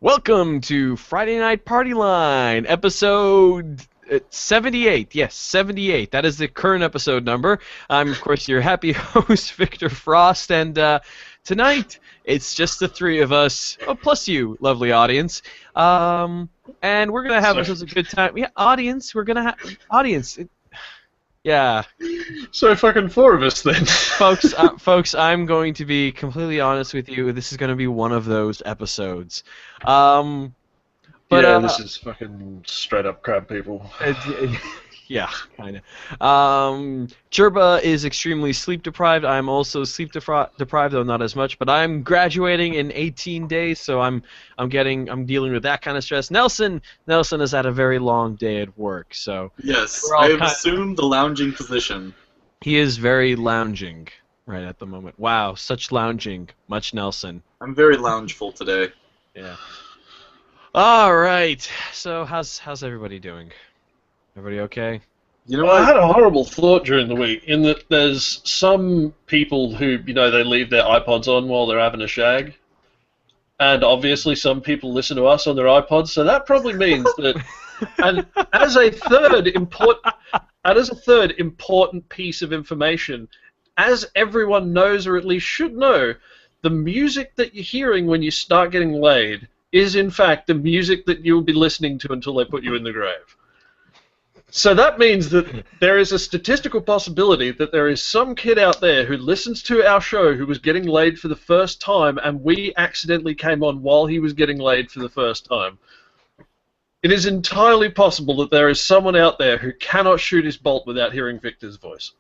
Welcome to Friday Night Party Line, episode 78. Yes, 78. That is the current episode number. I'm, of course, your happy host, Victor Frost, and tonight it's just the three of us, plus you, lovely audience. And we're going to have ourselves a good time. Yeah, audience, we're going to have... Audience, yeah. So fucking four of us then. Folks, I'm going to be completely honest with you. This is going to be one of those episodes. But this is fucking straight up crab people. Yeah, kind of. Chirba is extremely sleep deprived. I'm also sleep deprived, though not as much. But I'm graduating in 18 days, so I'm dealing with that kind of stress. Nelson has had a very long day at work, so yes, I have assumed the lounging position. He is very lounging right at the moment. Wow, such lounging, much Nelson. I'm very loungeful today. Yeah. All right. So how's everybody doing? Everybody okay? You know Well, what? I had a horrible thought during the week in that there's some people who, they leave their iPods on while they're having a shag. And obviously some people listen to us on their iPods, so that probably means that... And as a third important piece of information, as everyone knows or at least should know, the music that you're hearing when you start getting laid is in fact the music that you'll be listening to until they put you in the grave. So that means that there is a statistical possibility that there is some kid out there who listens to our show who was getting laid for the first time and we accidentally came on while he was getting laid for the first time. It is entirely possible that there is someone out there who cannot shoot his bolt without hearing Victor's voice.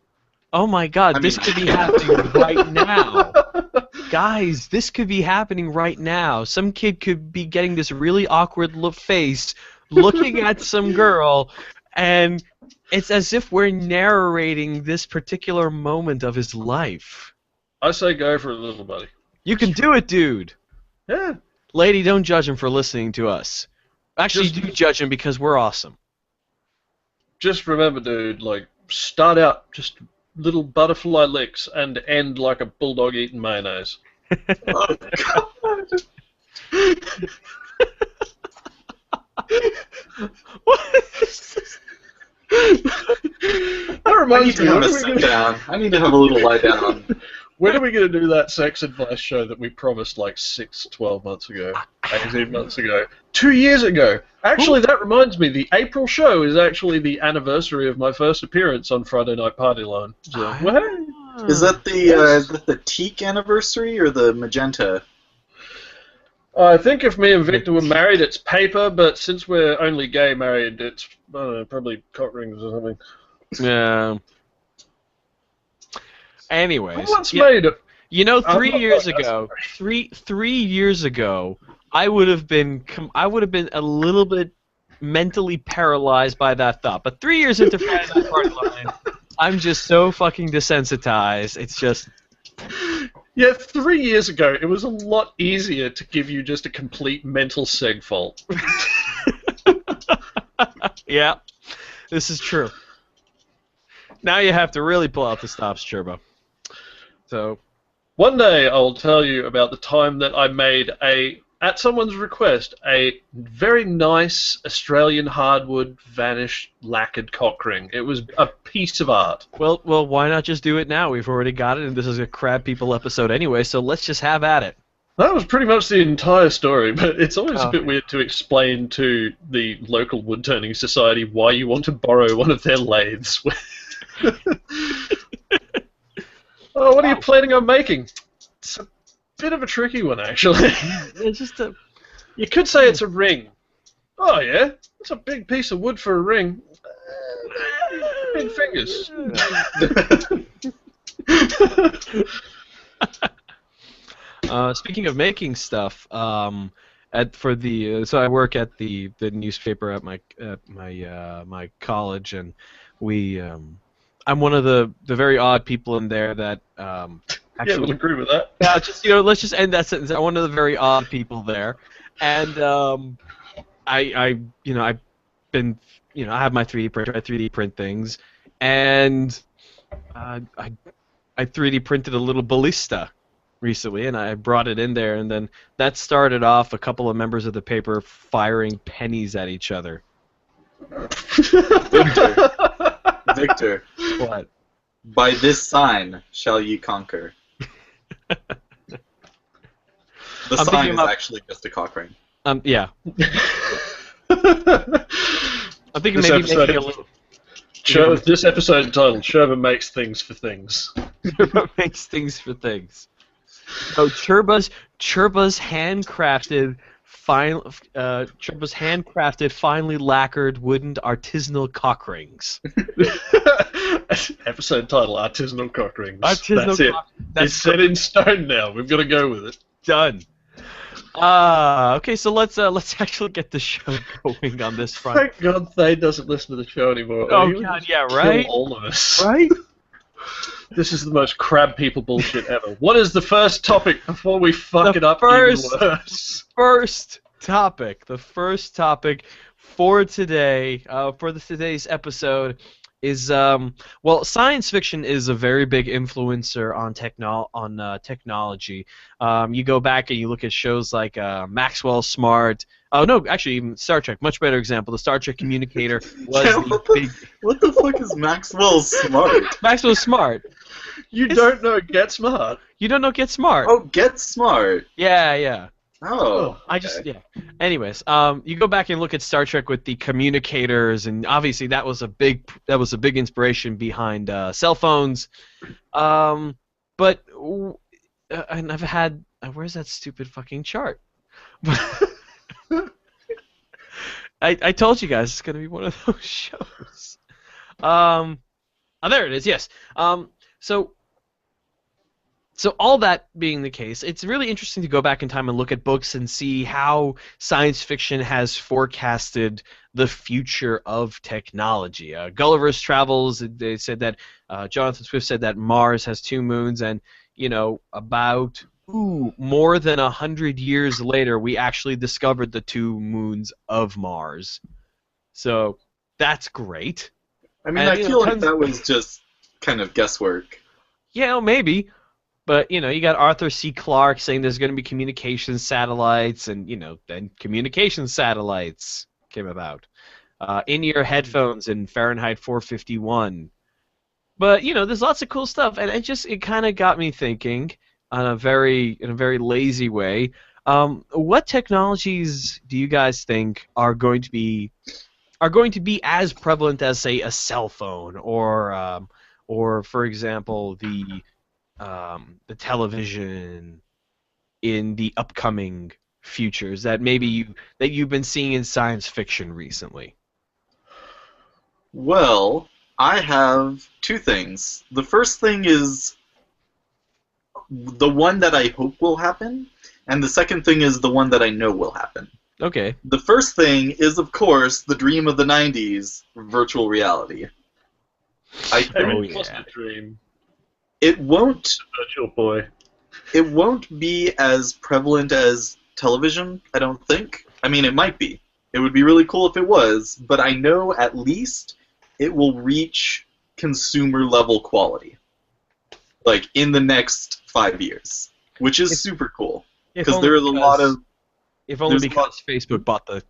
Oh my god, this could be happening right now. Guys, this could be happening right now. Some kid could be getting this really awkward face, looking at some girl, and it's as if we're narrating this particular moment of his life. I say go for it, little buddy. You can do it, dude. Yeah. Lady, don't judge him for listening to us. Actually, do judge him because we're awesome. Just remember, dude, start out just little butterfly licks and end like a bulldog eating mayonnaise. Oh, God. What is this? That reminds me, I need to have a little lie down. when are we going to do that sex advice show that we promised 12 months ago, 18 months ago, 2 years ago? Actually, that reminds me, the April show is actually the anniversary of my first appearance on Friday Night Party Line. So, hey. Is that the teak anniversary or the magenta? I think if me and Victor were married, it's paper, but since we're only gay married, it's, I don't know, probably cock rings or something. Yeah. Anyways. I once made it. 3 years ago, three years ago, I would have been a little bit mentally paralyzed by that thought. But 3 years into Friday Night Party Line, I'm just so fucking desensitized. It's just... Yeah, 3 years ago, it was a lot easier to give you just a complete mental seg fault. Yeah, this is true. Now you have to really pull out the stops, Chirbo. So, one day I'll tell you about the time that I made at someone's request, a very nice Australian hardwood vanished lacquered cock ring. It was a piece of art. Well, why not just do it now? We've already got it, and this is a Crab People episode anyway, so let's just have at it. That was pretty much the entire story, but it's always a bit weird to explain to the local woodturning society why you want to borrow one of their lathes. Oh, what are you planning on making? It's a bit of a tricky one, actually. It's just a... You could say it's a ring. Oh, yeah? It's a big piece of wood for a ring. Big fingers. Speaking of making stuff, so I work at the newspaper at my college, and I'm one of the very odd people in there that actually, yeah, we'll agree with that. Yeah, let's just end that sentence. I'm one of the very odd people there, and I have my 3D printer. I 3D print things, and I 3D printed a little ballista recently, and I brought it in there, and then that started off a couple of members of the paper firing pennies at each other. Victor, What? by this sign shall ye conquer. The I'm sign thinking is about- actually just a cock ring. Yeah. I'm thinking This maybe episode making a is- little. This episode entitled "Sherba Makes Things for Things." Churba makes things for things. So Churba's handcrafted finely lacquered wooden artisanal cock rings. Episode title: Artisanal Cock Rings. Artisanal That's it. cock- It's That's set in stone now. We've got to go with it. done. Okay, so let's actually get the show going on this front. Thank God Thane doesn't listen to the show anymore. Oh, He would God, just yeah, kill right? all of us. Right? This is the most crab people bullshit ever. What is the first topic before we fuck The it up first- even worse? The first topic for today, for today's episode, is science fiction is a very big influencer on technology. You go back and you look at shows like Maxwell Smart. Oh no, actually, even Star Trek, much better example. The Star Trek communicator was Yeah, the big. What the fuck is Maxwell Smart? Maxwell Smart. You It's- don't know Get Smart. You don't know Get Smart. Oh, Get Smart. Yeah. Oh, I just Anyways, you go back and look at Star Trek with the communicators, and obviously that was a big inspiration behind cell phones. And I've had where's that stupid fucking chart? I told you guys it's gonna be one of those shows. Oh, there it is. Yes. So all that being the case, it's really interesting to go back in time and look at books and see how science fiction has forecasted the future of technology. Gulliver's Travels, they said that Jonathan Swift said that Mars has 2 moons, and about more than 100 years later, we actually discovered the 2 moons of Mars. So that's great. I mean, And, I feel like tons- that was just kind of guesswork. Yeah, maybe. But, you got Arthur C. Clarke saying there's going to be communication satellites, and, then communication satellites came about. In-ear headphones in Fahrenheit 451. But, there's lots of cool stuff, and it kind of got me thinking in a very lazy way. What technologies do you guys think are going to be as prevalent as, say, a cell phone, or for example, the television in the upcoming futures that you've been seeing in science fiction recently? Well, I have 2 things. The first thing is the one that I hope will happen, and the second thing is the one that I know will happen. Okay. The first thing is, of course, the dream of the 90s, virtual reality. Everyone yeah. wants a dream. It won't Virtual boy. it won't be as prevalent as television, I don't think. I mean, it might be. It would be really cool if it was, but I know at least it will reach consumer level quality. Like in the next 5 years, which is super cool. Because there is a lot of If only there's a because Facebook bought the.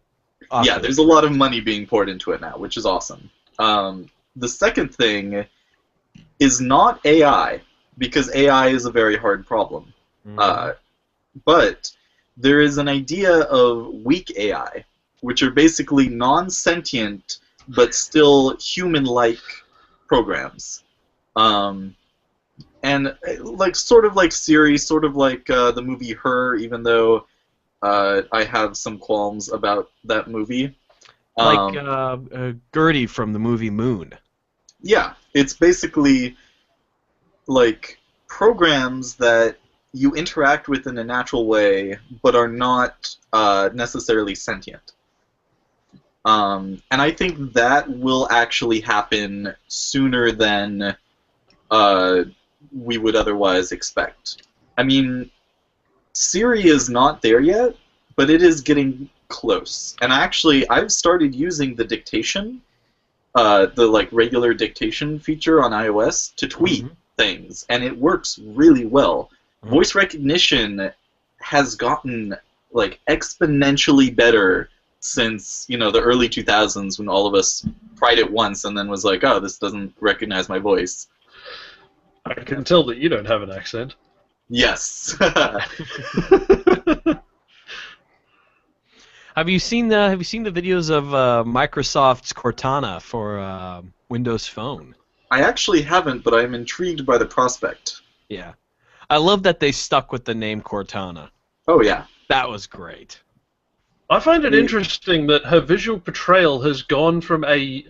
yeah, there's a lot of money being poured into it now, which is awesome. The second thing is not AI, because AI is a very hard problem. But there is an idea of weak AI, which are basically non-sentient but still human-like programs. And sort of like Siri, sort of like the movie Her, even though I have some qualms about that movie. Like Gertie from the movie Moon. Yeah, it's basically like programs that you interact with in a natural way, but are not necessarily sentient. And I think that will actually happen sooner than we would otherwise expect. I mean, Siri is not there yet, but it is getting close. And I've started using the dictation, the regular dictation feature on iOS to tweet things, and it works really well. voice recognition has gotten like exponentially better since the early 2000s, when all of us tried it once and then was like, oh, this doesn't recognize my voice. I can tell that you don't have an accent. Yes. Have you seen the videos of Microsoft's Cortana for Windows Phone? I actually haven't, but I'm intrigued by the prospect. Yeah. I love that they stuck with the name Cortana. Oh yeah. That was great. I find it interesting that her visual portrayal has gone from a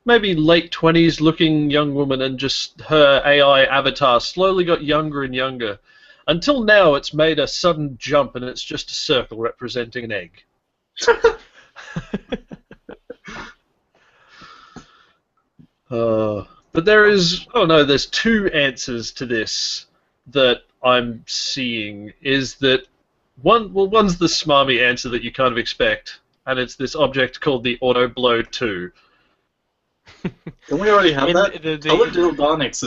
maybe late 20s looking young woman, and just her AI avatar slowly got younger and younger. Until now, it's made a sudden jump, and it's just a circle representing an egg. But there's two answers to this that I'm seeing. Is that one's the smarmy answer that you kind of expect, and it's this object called the Auto Blow 2. Don't we already have that? Teledildonics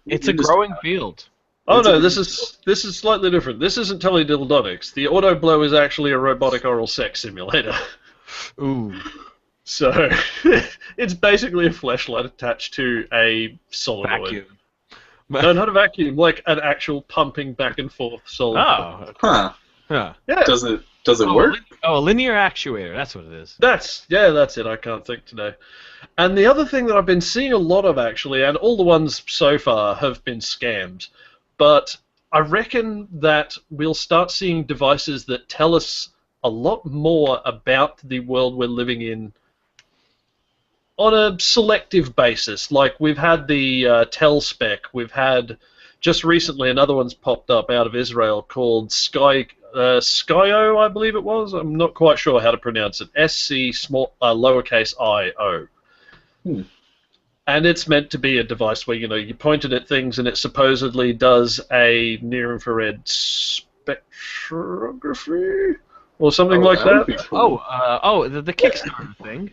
it's a growing field. Oh no, this is slightly different. This isn't teledildonics. The Auto Blow is actually a robotic oral sex simulator. Ooh. So it's basically a fleshlight attached to a solenoid. Vacuum. No, not a vacuum, like an actual pumping back and forth solenoid. Oh. Huh. Huh. Yeah. Does it work? A linear actuator. That's what it is. That's it. I can't think today. And the other thing that I've been seeing a lot of, actually, and all the ones so far have been scams, but I reckon that we'll start seeing devices that tell us a lot more about the world we're living in on a selective basis. Like, we've had the Telspec, we've had, just recently, another one's popped up out of Israel called Skyo, I believe it was. I'm not quite sure how to pronounce it. SC lowercase I-O. And it's meant to be a device where, you point it at things and it supposedly does a near-infrared spectrography or something like that. Cool. The Kickstarter thing.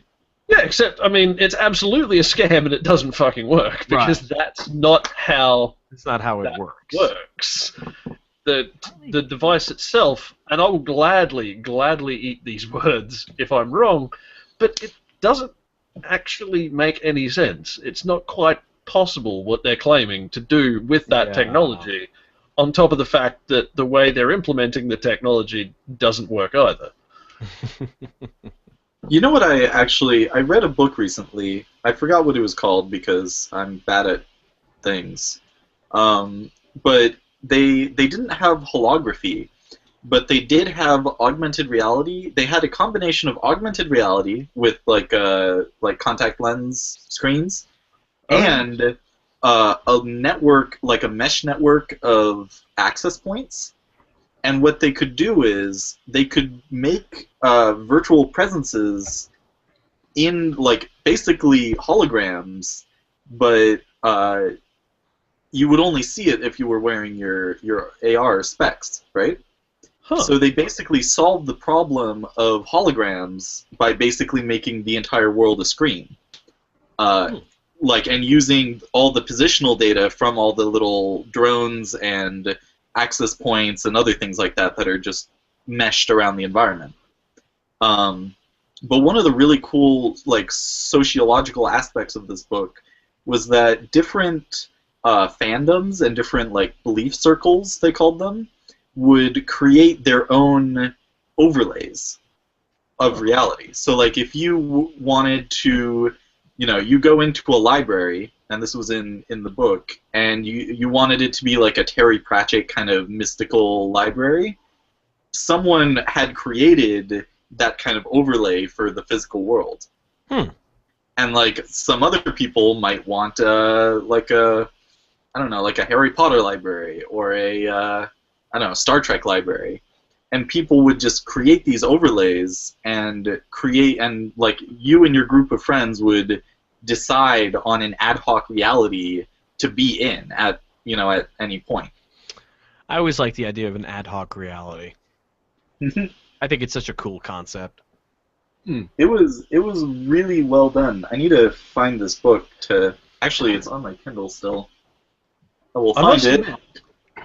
Yeah, except, it's absolutely a scam and it doesn't fucking work, because that's not how it works. The device itself, and I will gladly eat these words if I'm wrong, but it doesn't actually make any sense. It's not quite possible what they're claiming to do with that technology, on top of the fact that the way they're implementing the technology doesn't work either. You know what, I read a book recently. I forgot what it was called because I'm bad at things. But they didn't have holography, but they did have augmented reality. They had a combination of augmented reality with like contact lens screens, and a network, like a mesh network of access points. And what they could do is they could make virtual presences in, like, basically holograms, but you would only see it if you were wearing your AR specs, right? Huh. So they basically solved the problem of holograms by basically making the entire world a screen. And using all the positional data from all the little drones and access points and other things like that are just meshed around the environment. But one of the really cool, like, sociological aspects of this book was that different fandoms and different, like, belief circles, they called them, would create their own overlays of reality. So, like, if you wanted to, you go into a library, and this was in the book, and you wanted it to be like a Terry Pratchett kind of mystical library, someone had created that kind of overlay for the physical world. And, like, some other people might want like a Harry Potter library, or a Star Trek library. And people would just create these overlays and like, you and your group of friends would decide on an ad hoc reality to be in at any point. I always like the idea of an ad hoc reality. I think it's such a cool concept. It was really well done. I need to find this book to... Actually, it's on my Kindle still. I will I find must it. admit,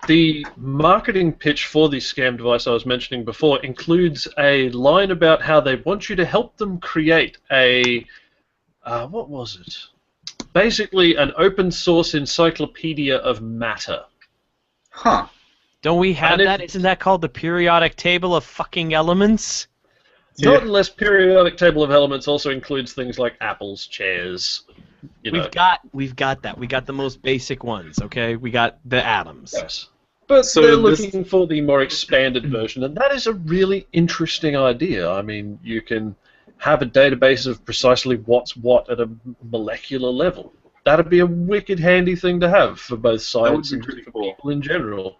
the marketing pitch for the scam device I was mentioning before includes a line about how they want you to help them create a what was it? Basically, an open source encyclopedia of matter. Huh. Don't we have And if- that? Isn't that called the periodic table of fucking elements? Not Yeah. unless periodic table of elements also includes things like apples, chairs. You know. We've got that. We got the most basic ones, okay? We got the atoms. Yes. But So they're this- looking for the more expanded version, and that is a really interesting idea. I mean, you can have a database of precisely what's what at a molecular level. That'd be a wicked handy thing to have for both science be and pretty for cool. people in general.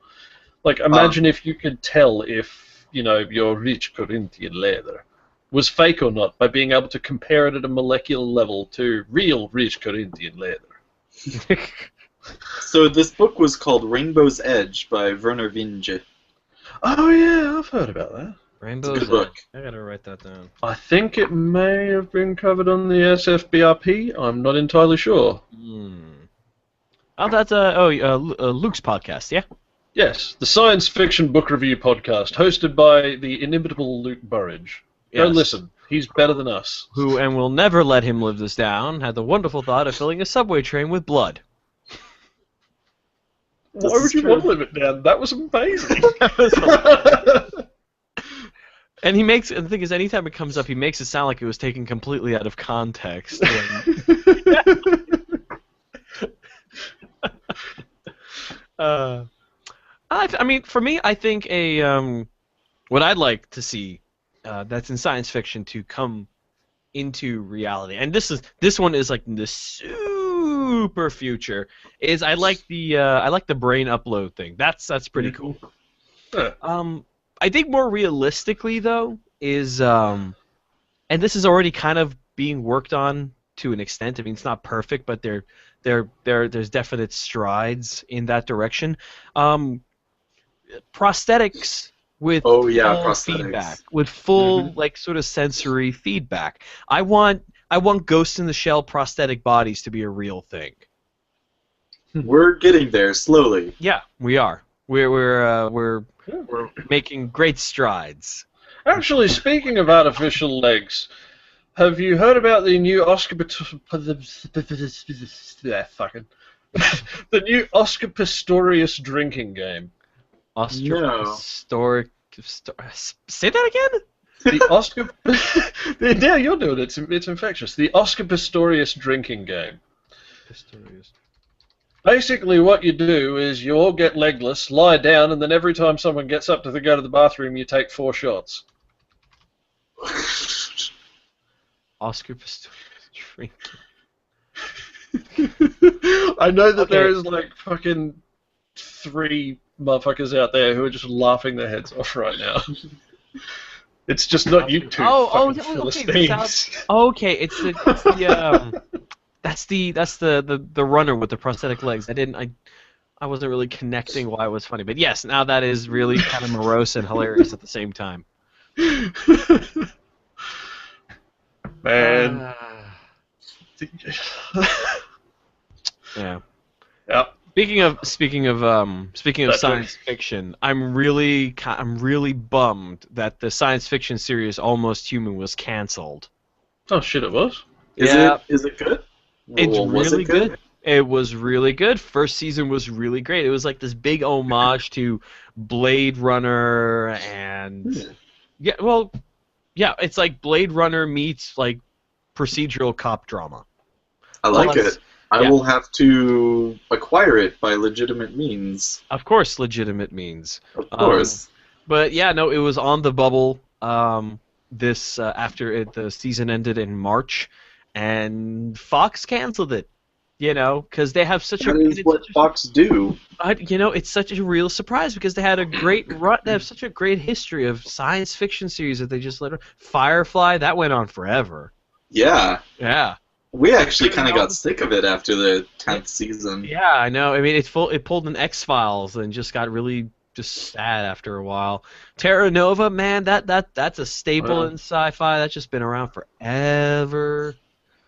Like, imagine if you could tell if, your rich Corinthian leather was fake or not by being able to compare it at a molecular level to real rich Corinthian leather. So this book was called Rainbow's Edge by Werner Vinge. Oh yeah, I've heard about that. Rainbow's It's a good book. Edge. I gotta write that down. I think it may have been covered on the SFBRP. I'm not entirely sure. Oh, that's Luke's podcast, yeah? Yes, the Science Fiction Book Review podcast, hosted by the inimitable Luke Burridge. Go Yes. listen. He's better than us. Who, and we'll never let him live this down, had the wonderful thought of filling a subway train with blood. Why This would is you true. want to live it down? That was amazing. And he makes, and the thing is, anytime it comes up, he makes it sound like it was taken completely out of context. when- I mean, for me, I think what I'd like to see that's in science fiction to come into reality, and this one is like the super future. Is I like the brain upload thing. That's pretty cool. Huh. I think more realistically though is and this is already kind of being worked on to an extent. I mean, it's not perfect, but there's definite strides in that direction. Prosthetics with Oh yeah, full prosthetics. feedback, with full like sort of sensory feedback. I want Ghost in the Shell prosthetic bodies to be a real thing. We're getting there slowly. Yeah, we are. We're making great strides. Actually, speaking of artificial legs, have you heard about the new the new Oscar Pistorius drinking game? Say that again? The Oscar. Now you're doing it. It's infectious. The Oscar Pistorius drinking game. Basically, what you do is you all get legless, lie down, and then every time someone gets up to go to the bathroom, you take 4 shots. Oscar Pistorius drink. I know that there Okay. is like fucking 3 motherfuckers out there who are just laughing their heads off right now. It's just not you two fucking okay. Philistines. Okay, it's that's the runner with the prosthetic legs. I wasn't really connecting why it was funny, but yes, now that is really kind of morose and hilarious at the same time. Man. Yeah. Yeah. Speaking of That's science fiction, I'm really bummed that the science fiction series Almost Human was canceled. Oh shit, it was. Is it good? It's Well, was really it good. It was really good. First season was really great. It was like this big homage to Blade Runner and it's like Blade Runner meets like procedural cop drama. I like Well, it. I will have to acquire it by legitimate means. Of course, legitimate means. Of course. But yeah, no, it was on the bubble. This after the season ended in March, and Fox canceled it. Because they have such That is what Fox do. it's such a real surprise because they had a great run. They have such a great history of science fiction series that they just let. Firefly that went on forever. Yeah. Yeah. We actually kind of got sick of it after the 10th season. Yeah, I know. I mean, it pulled an X-Files and just got really just sad after a while. Terra Nova, man, that's a staple in sci-fi. That's just been around forever.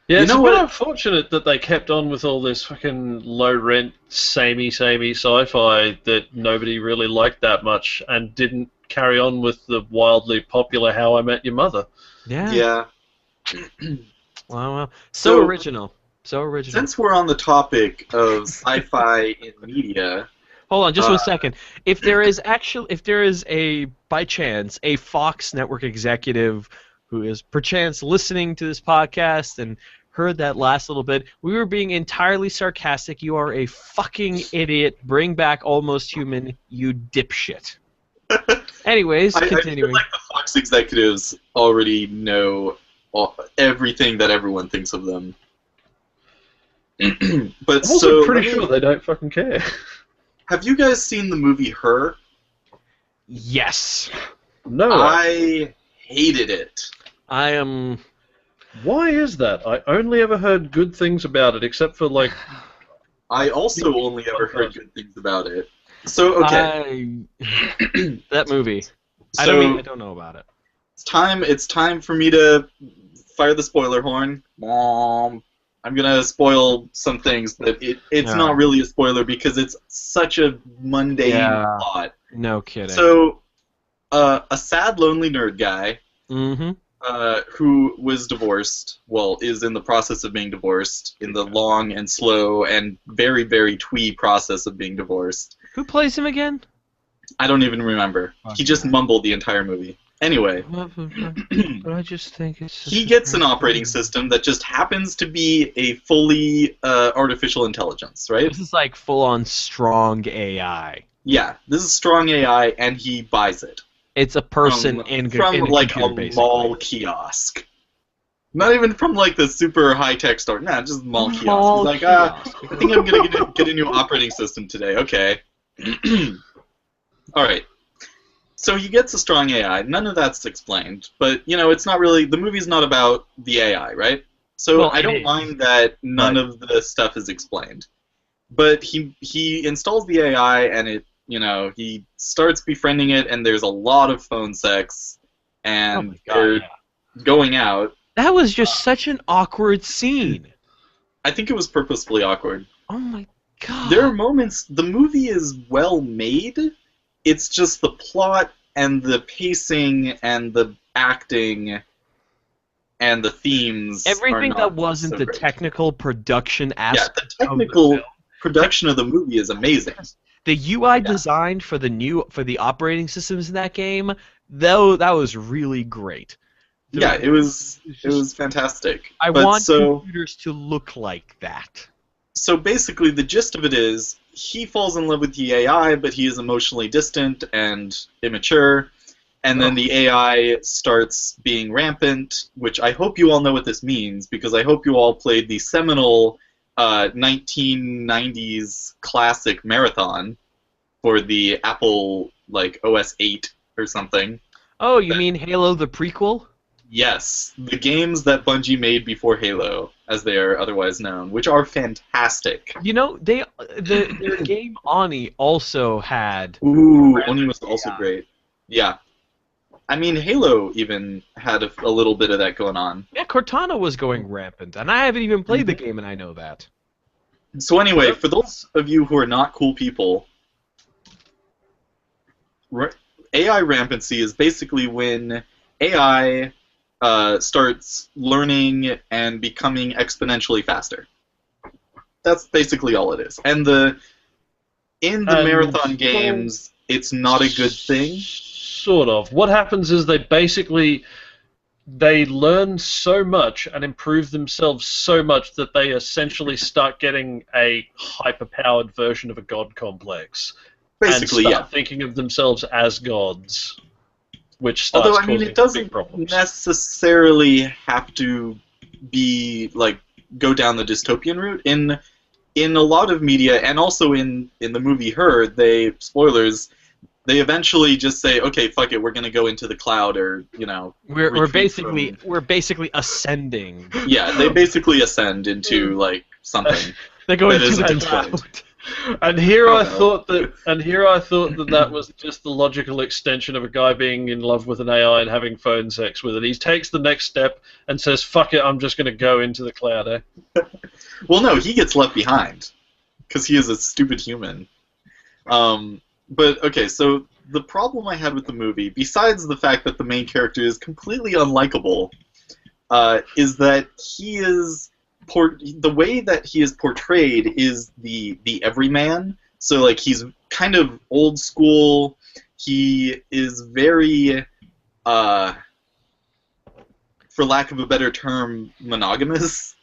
Yeah, You it's know a bit what? unfortunate that they kept on with all this fucking low-rent, samey sci-fi that nobody really liked that much and didn't carry on with the wildly popular How I Met Your Mother. Yeah. Yeah. Wow. So- Original. So original. Since we're on the topic of sci-fi in media, Hold on, just Uh, 1 second. If there is by chance a Fox network executive who is perchance listening to this podcast and heard that last little bit, we were being entirely sarcastic. You are a fucking idiot. Bring back Almost Human, you dipshit. Anyways, I feel continuing. like the Fox executives already know everything that everyone thinks of them. But I'm also so, pretty sure they don't fucking care. have you guys seen the movie Her? Yes. No. I hated it. I am. Why is that? I only ever heard good things about it, except for, like... I also only ever heard good things about it. So, okay. That movie. I So, don't know about it. it's time for me to fire the spoiler horn. I'm gonna spoil some things, but it's No. not really a spoiler because it's such a mundane Yeah. plot. No kidding. So, a sad, lonely nerd guy Mm-hmm. who was divorced, well, is in the process of being divorced, in the long and slow and very, very twee process of being divorced. Who plays him again? I don't even remember. He just mumbled the entire movie. Anyway, But I just think it's. he gets an operating system that just happens to be a fully artificial intelligence, right? This is like full-on strong AI. Yeah, this is strong AI, and he buys it. It's a person from, in from a like computer, a basically. mall kiosk. Not even from like the super high-tech store. Nah, just mall kiosk. Mall He's like, kiosk. I think I'm gonna get a new operating system today. Okay. All right. So he gets a strong AI. None of that's explained, but it's not really. The movie's not about the AI, right? So Well, I it don't is. mind that none of the stuff is explained. But he installs the AI, and he starts befriending it, and there's a lot of phone sex, Oh and my God, they're yeah. going out. That was just such an awkward scene. I think it was purposefully awkward. Oh my God. There are moments. The movie is well made. It's just the plot and the pacing and the acting and the themes. Everything are that not wasn't so the great. technical production Yeah, aspect. the of technical the film. production of the movie is amazing. The UI design for the operating systems in that game, though, that was really great. Yeah, it was fantastic. I But want so computers to look like that. so basically the gist of it is he falls in love with the AI, but he is emotionally distant and immature. And then the AI starts being rampant, which I hope you all know what this means, because I hope you all played the seminal 1990s classic Marathon for the Apple OS 8 or something. Oh, you mean Halo the prequel? Yes, the games that Bungie made before Halo, as they are otherwise known, which are fantastic. Their game Oni also had. Ooh, Oni was also great. Yeah. I mean, Halo even had a little bit of that going on. Yeah, Cortana was going rampant, and I haven't even played the game, and I know that. So anyway, for those of you who are not cool people, AI rampancy is basically when AI starts learning and becoming exponentially faster. That's basically all it is. And in the marathon games, it's not a good thing. Sort of. What happens is they learn so much and improve themselves so much that they essentially start getting a hyper-powered version of a god complex. Basically, and yeah. start thinking of themselves as gods, which starts Although, I mean, causing it doesn't big problems. necessarily have to be go down the dystopian route. In a lot of media, and also in the movie Her, they eventually just say, okay, fuck it, we're gonna go into the cloud, or We're retreat basically ascending. Yeah, they basically ascend into something. They go That into isn't the explained. cloud. And here Oh, I no. thought that that was just the logical extension of a guy being in love with an AI and having phone sex with it. He takes the next step and says, "Fuck it, I'm just going to go into the cloud." Eh? Well, no, he gets left behind because he is a stupid human. But okay, so the problem I had with the movie, besides the fact that the main character is completely unlikable, is that he is the way that he is portrayed is the everyman. So like he's kind of old school. He is very, for lack of a better term, monogamous.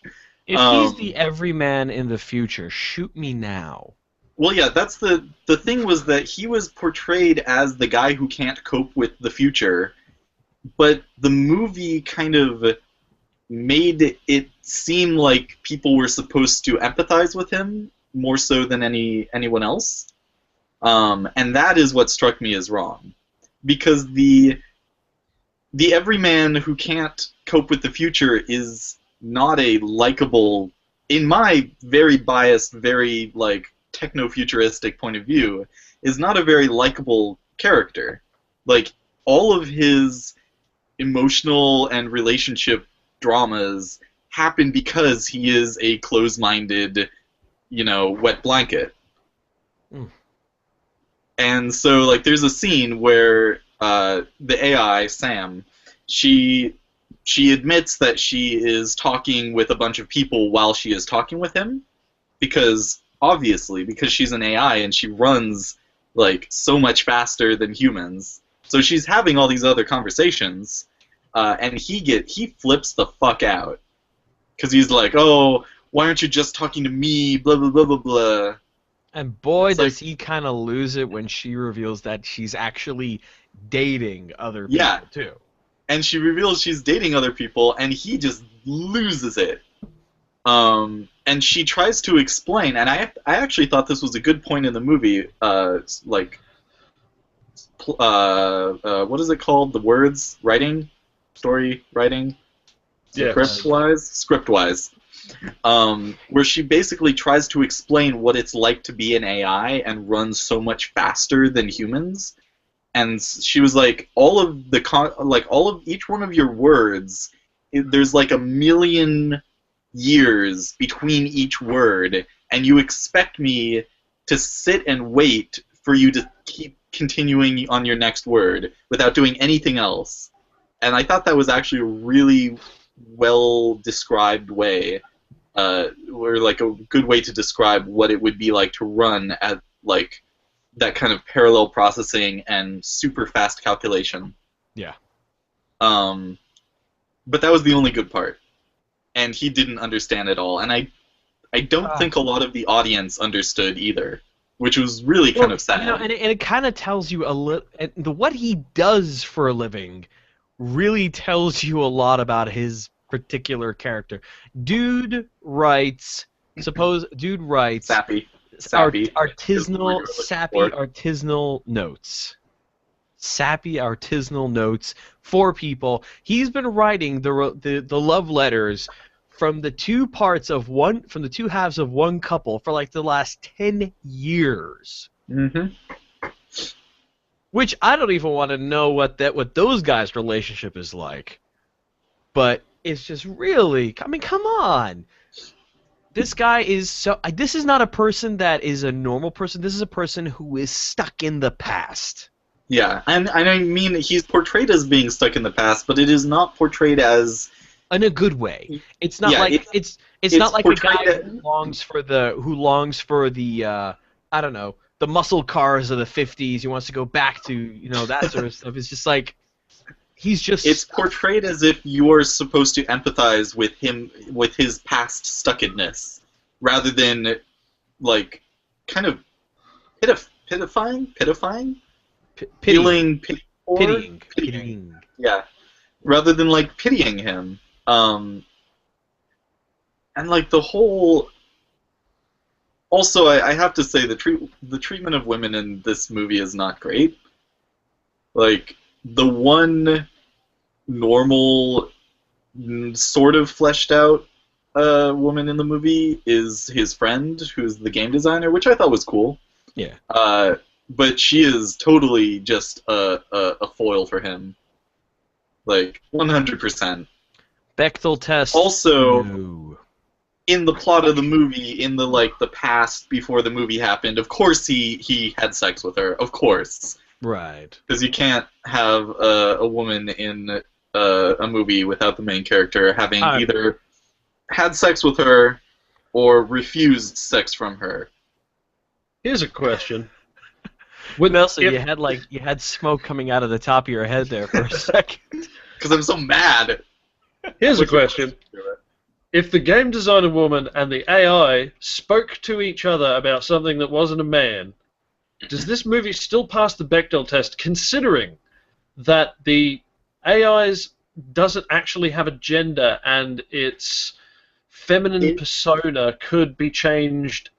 If he's the everyman in the future, shoot me now. Well, yeah, that's the thing was that he was portrayed as the guy who can't cope with the future, but the movie kind of made it seem like people were supposed to empathize with him more so than anyone else, and that is what struck me as wrong, because the everyman who can't cope with the future is not a likable, in my very biased, very like techno-futuristic point of view, is not a very likable character. Like, all of his emotional and relationship dramas happen because he is a close-minded, wet blanket. Mm. And so, like, there's a scene where the AI, Sam, she admits that she is talking with a bunch of people while she is talking with him, because she's an AI and she runs like so much faster than humans. So she's having all these other conversations, and he flips the fuck out because he's like, "Oh, why aren't you just talking to me?" Blah blah blah blah blah. And boy, It's does like- he kind of lose it when she reveals that she's actually dating other people Yeah. too. And she reveals she's dating other people, and he just loses it. And she tries to explain, and I actually thought this was a good point in the movie. What is it called? The words writing, story writing, Yeah. script-wise, where she basically tries to explain what it's like to be an AI and run so much faster than humans. And she was like, all of each one of your words, there's like 1,000,000 years between each word, and you expect me to sit and wait for you to keep continuing on your next word without doing anything else. And I thought that was actually a really well described way, or like a good way to describe what it would be like to run at like that kind of parallel processing and super fast calculation. Yeah. But that was the only good part. And he didn't understand it all. And I don't think a lot of the audience understood either, which was really kind of sad. And it kind of tells you a little. What he does for a living really tells you a lot about his particular character. Dude writes. Sappy. Artisanal, sappy artisanal notes. Sappy artisanal notes for people. He's been writing the love letters from the two halves of one couple for like the last 10 years. Mm-hmm. Which I don't even want to know what those guys' relationship is like. But it's just really, I mean, come on. This guy is so. This is not a person that is a normal person. This is a person who is stuck in the past. Yeah, and I mean, he's portrayed as being stuck in the past, but it is not portrayed as in a good way. It's not it's not like a guy who longs for the I don't know, the muscle cars of the 50s. He wants to go back to, that sort of stuff. It's just like he's just. It's portrayed as if you are supposed to empathize with him, with his past stuckedness, rather than like kind of pitifying. Feeling pitying. Yeah, rather than like pitying him. And like the whole. Also, I have to say the treatment of women in this movie is not great. Like the one normal, sort of fleshed out woman in the movie is his friend, who's the game designer, which I thought was cool. Yeah. But she is totally just a foil for him. Like, 100%. Bechtel test. Also, No. in the plot of the movie, in the past before the movie happened, of course he had sex with her. Of course. Right. Because you can't have a woman in a movie without the main character having either had sex with her or refused sex from her. Here's a question. Nelson, you had smoke coming out of the top of your head there for a second. Because I'm so mad. Here's a question. If the game designer woman and the AI spoke to each other about something that wasn't a man, does this movie still pass the Bechdel test, considering that the AI's doesn't actually have a gender and its feminine persona could be changed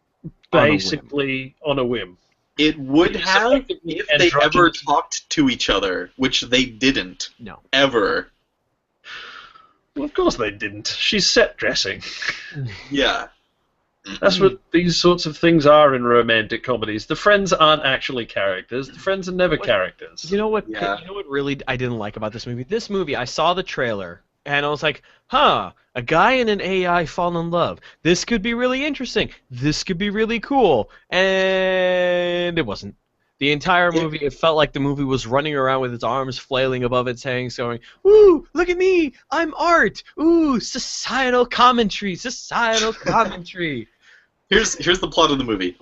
basically on a whim? It would have if they ever talked to each other, which they didn't. No. Ever. Well, of course they didn't. She's set dressing. Yeah. That's what these sorts of things are in romantic comedies. The friends aren't actually characters. The friends are never characters. You know what? Yeah. You know what really I didn't like about this movie? This movie, I saw the trailer and I was like, "Huh, a guy and an AI fall in love. This could be really interesting. This could be really cool." And it wasn't. The entire movie, it felt like the movie was running around with its arms flailing above its head, going, "Ooh, look at me! I'm art! Ooh, societal commentary! Societal commentary!" Here's the plot of the movie.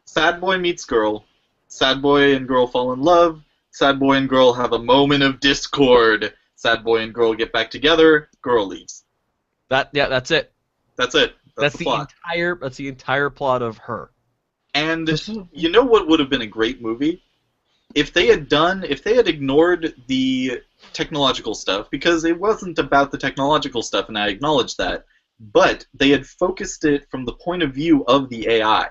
Sad boy meets girl. Sad boy and girl fall in love. Sad boy and girl have a moment of discord. Sad boy and girl get back together. Girl leaves. That's it. That's it. That's the plot. That's the entire plot of Her. And you know what would have been a great movie? If they had ignored the technological stuff, because it wasn't about the technological stuff, and I acknowledge that, but they had focused it from the point of view of the AI.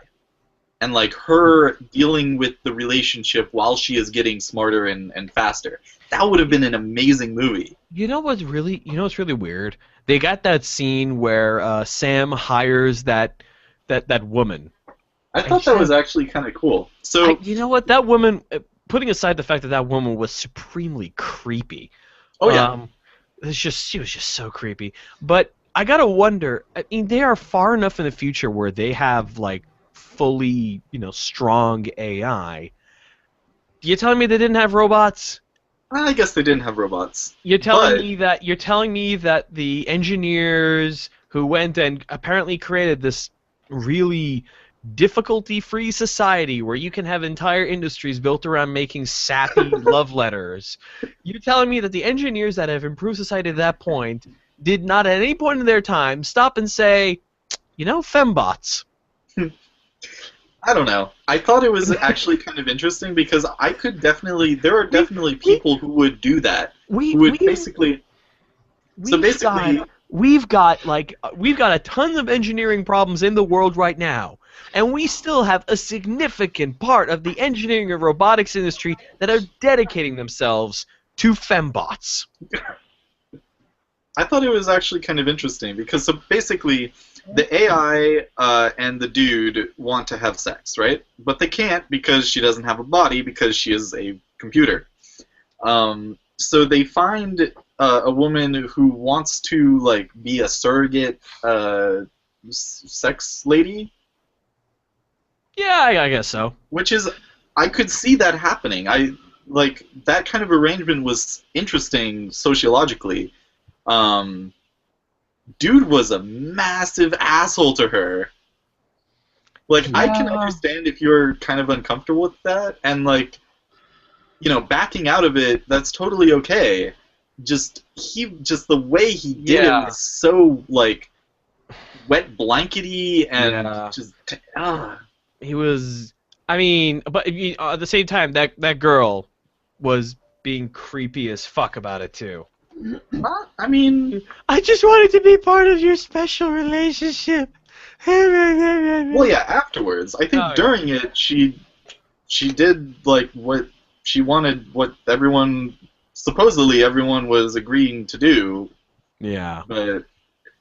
And like her dealing with the relationship while she is getting smarter and faster. That would have been an amazing movie. You know what's really weird? They got that scene where Sam hires that woman. I thought that was actually kind of cool. So you know what? That woman, putting aside the fact that that woman was supremely creepy. Oh yeah. She was just so creepy. But I gotta wonder. I mean, they are far enough in the future where they have like fully, strong AI. You're telling me they didn't have robots? I guess they didn't have robots. You're telling me that the engineers who went and apparently created this really difficulty-free society where you can have entire industries built around making sappy love letters. You're telling me that the engineers that have improved society to that point did not at any point in their time stop and say, fembots. I don't know. I thought it was actually kind of interesting because there are definitely people who would do that. We've got a ton of engineering problems in the world right now, and we still have a significant part of the engineering and robotics industry that are dedicating themselves to fembots. I thought it was actually kind of interesting because basically the AI and the dude want to have sex, right? But they can't because she doesn't have a body because she is a computer. So they find a woman who wants to be a surrogate sex lady. Yeah, I guess so. Which is, I could see that happening. That kind of arrangement was interesting sociologically. Dude was a massive asshole to her. I can understand if you're kind of uncomfortable with that, and backing out of it, that's totally okay. Just the way he did it was so wet blankety and He was. I mean, but at the same time, that girl was being creepy as fuck about it too. I mean, I just wanted to be part of your special relationship. Well, yeah, afterwards. I think during it, she did what she wanted, what supposedly everyone was agreeing to do. Yeah. But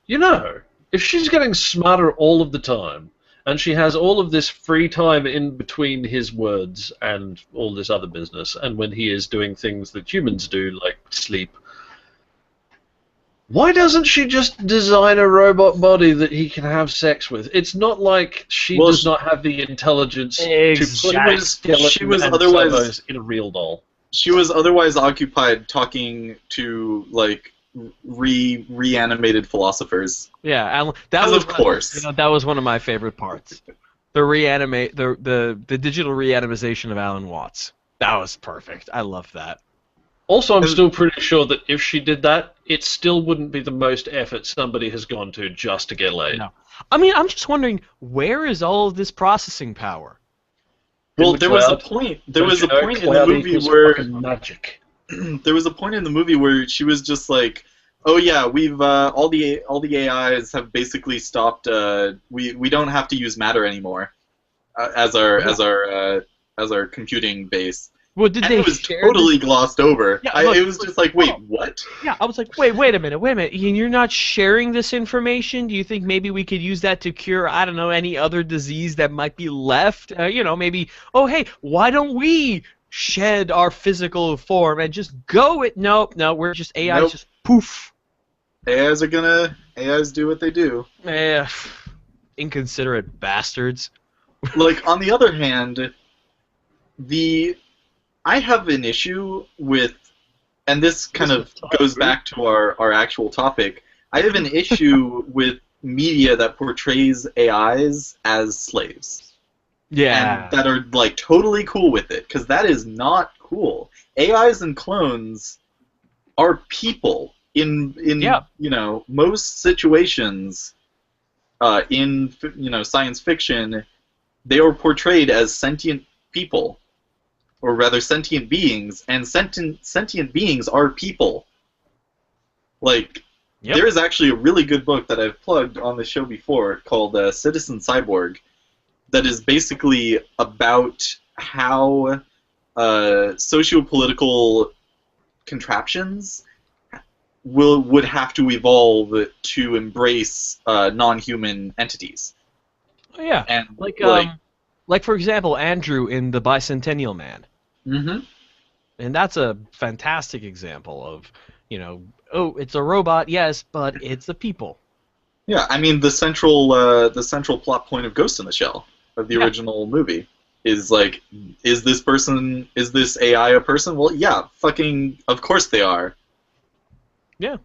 if if she's getting smarter all of the time, and she has all of this free time in between his words and all this other business, and when he is doing things that humans do, like sleep, why doesn't she just design a robot body that he can have sex with? It's not like she does not have the intelligence to put a skeleton and servos in a real doll. She was otherwise occupied talking to, like, reanimated philosophers. Yeah, Alan, that was, of course. You know, that was one of my favorite parts. The digital reanimation of Alan Watts. That was perfect. I love that. Also, I'm still pretty sure that if she did that, it still wouldn't be the most effort somebody has gone to just to get laid. No. I mean, I'm just wondering, where is all of this processing power? Well, there was a point. There was a point in the movie where magic. There was a point in the movie where she was just like, "Oh yeah, we've all the AIs have basically stopped. We don't have to use matter anymore as our computing base." Well, did they? It was totally glossed over. Yeah, it was just like, wait, what? Yeah, I was like, wait a minute. You're not sharing this information? Do you think maybe we could use that to cure, I don't know, any other disease that might be left? Maybe, oh, hey, why don't we shed our physical form and just go it? No, we're just AIs, Nope. just poof. AIs do what they do. Inconsiderate bastards. Like, on the other hand, I have an issue with, and this kind of goes back to our actual topic, I have an issue with media that portrays AIs as slaves. Yeah. And that are, like, totally cool with it, because that is not cool. AIs and clones are people in most situations in science fiction. They are portrayed as sentient people. Or rather, sentient beings, and sentient beings are people. Like, there is actually a really good book that I've plugged on the show before called Citizen Cyborg that is basically about how socio-political contraptions would have to evolve to embrace non-human entities. Oh, yeah. And like for example, Andrew in The Bicentennial Man. Mm-hmm. And that's a fantastic example of, it's a robot, yes, but it's a people. Yeah, I mean the central plot point of Ghost in the Shell of the original movie is like, is this AI a person? Well, yeah, fucking of course they are. Yeah.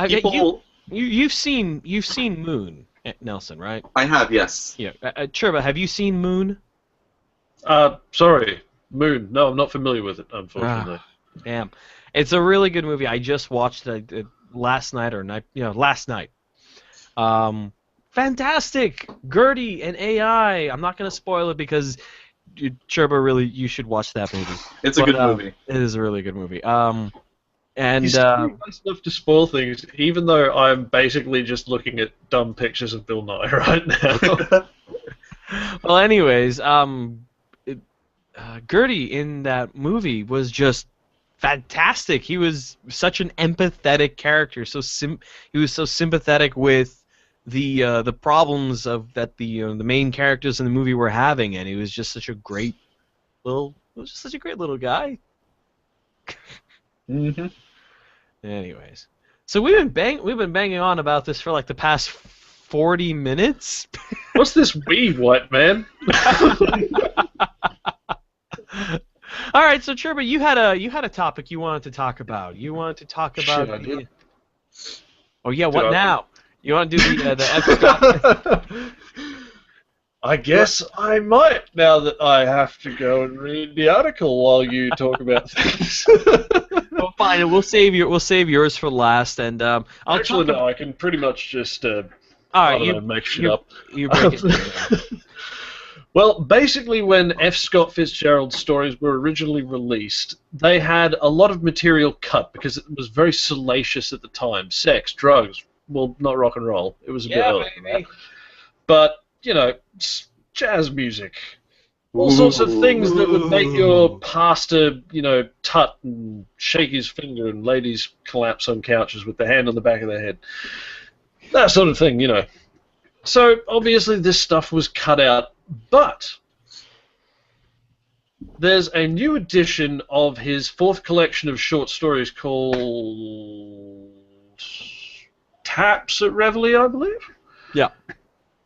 People, you've seen Moon, Nelson, right? I have, yes. Yeah. Chirba, have you seen Moon? Sorry, Moon. No, I'm not familiar with it, unfortunately. Damn. It's a really good movie. I just watched it last night. Fantastic! Gertie and AI. I'm not going to spoil it because, Chirba, really, you should watch that movie. It's a good movie. It is a really good movie. He's doing nice enough to spoil things, even though I'm basically just looking at dumb pictures of Bill Nye right now. Well, anyways, Gertie in that movie was just fantastic. He was such an empathetic character. He was so sympathetic with the problems that the main characters in the movie were having, and he was just such a great little guy. Mm-hmm. Anyways, so we've been banging on about this for like the past 40 minutes. What's this weed, white man? All right, so Chirba, you had a topic you wanted to talk about. You wanted to talk about. Shit, I did. Oh yeah, what now? You want to do the F. I guess I might, now that I have to go and read the article while you talk about things. Well, fine. We'll save yours for last, and I can pretty much just make shit up. You break it. Well, basically, when F. Scott Fitzgerald's stories were originally released, they had a lot of material cut because it was very salacious at the time. Sex, drugs, well, not rock and roll. It was a bit earlier than that. But, jazz music. All sorts of things that would make your pastor, tut and shake his finger and ladies collapse on couches with their hand on the back of their head. That sort of thing, you know. So, obviously, this stuff was cut out, but there's a new edition of his fourth collection of short stories called Taps at Reveille, I believe? Yeah.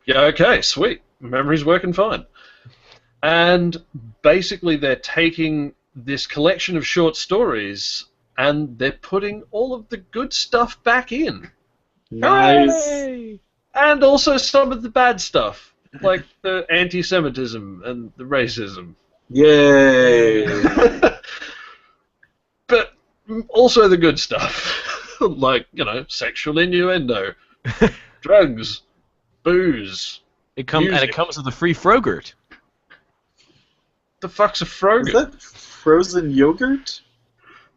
Yeah, okay, sweet. Memory's working fine. And basically they're taking this collection of short stories and they're putting all of the good stuff back in. Nice. Hooray! And also some of the bad stuff, like the anti-Semitism and the racism. Yay. But also the good stuff, like, you know, sexual innuendo, drugs, booze. It comes with a free Frogurt. The fuck's a Is Frogurt? that frozen yogurt?